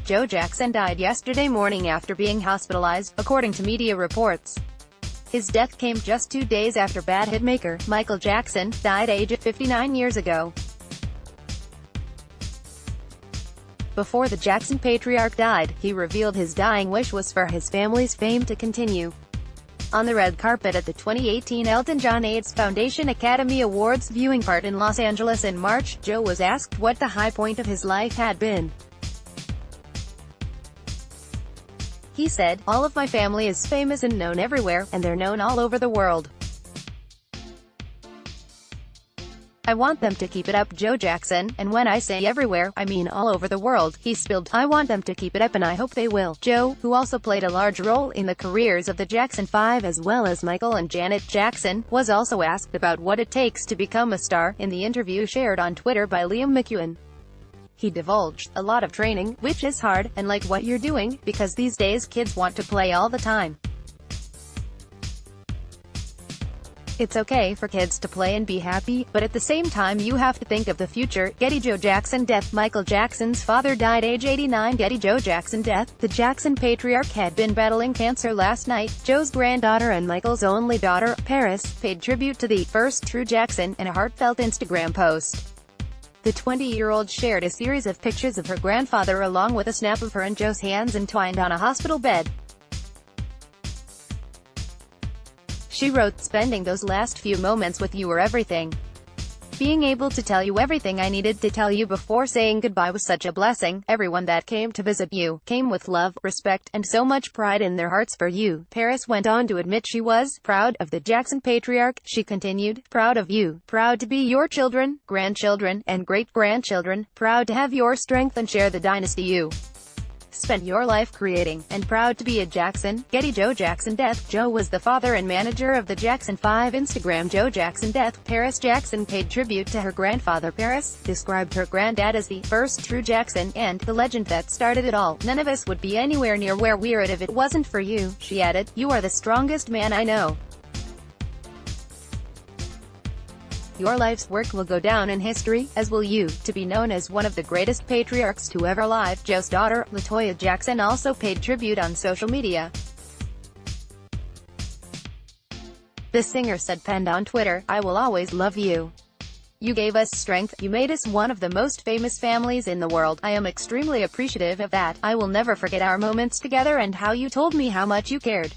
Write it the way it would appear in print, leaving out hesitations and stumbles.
Joe Jackson died yesterday morning after being hospitalized, according to media reports. His death came just 2 days after bad hitmaker, Michael Jackson, died aged 59 years ago. Before the Jackson patriarch died, he revealed his dying wish was for his family's fame to continue. On the red carpet at the 2018 Elton John AIDS Foundation Academy Awards viewing party in Los Angeles in March, Joe was asked what the high point of his life had been. He said, "All of my family is famous and known everywhere, and they're known all over the world. I want them to keep it up." Joe Jackson, and when I say everywhere, I mean all over the world, he spilled, "I want them to keep it up and I hope they will." Joe, who also played a large role in the careers of the Jackson 5 as well as Michael and Janet Jackson, was also asked about what it takes to become a star, in the interview shared on Twitter by Liam McEwen. He divulged, "A lot of training, which is hard, and like what you're doing, because these days kids want to play all the time. It's okay for kids to play and be happy, but at the same time you have to think of the future." Getty Joe Jackson death. Michael Jackson's father died age 89. Getty Joe Jackson death. The Jackson patriarch had been battling cancer last night. Joe's granddaughter and Michael's only daughter, Paris, paid tribute to the first true Jackson in a heartfelt Instagram post. The 20-year-old shared a series of pictures of her grandfather along with a snap of her and Joe's hands entwined on a hospital bed. She wrote, "Spending those last few moments with you were everything. Being able to tell you everything I needed to tell you before saying goodbye was such a blessing. Everyone that came to visit you, came with love, respect, and so much pride in their hearts for you." Paris went on to admit she was proud of the Jackson patriarch. She continued, "Proud of you, proud to be your children, grandchildren, and great-grandchildren, proud to have your strength and share the dynasty you spent your life creating, and proud to be a Jackson." Getty Joe Jackson death. Joe was the father and manager of the Jackson 5. Instagram. Joe Jackson death. Paris Jackson paid tribute to her grandfather. Paris described her granddad as the first true Jackson, and the legend that started it all. "None of us would be anywhere near where we're at if it wasn't for you," she added. "You are the strongest man I know. Your life's work will go down in history, as will you, to be known as one of the greatest patriarchs to ever live." Joe's daughter, LaToya Jackson, also paid tribute on social media. The singer said, penned on Twitter, "I will always love you. You gave us strength, you made us one of the most famous families in the world. I am extremely appreciative of that. I will never forget our moments together and how you told me how much you cared.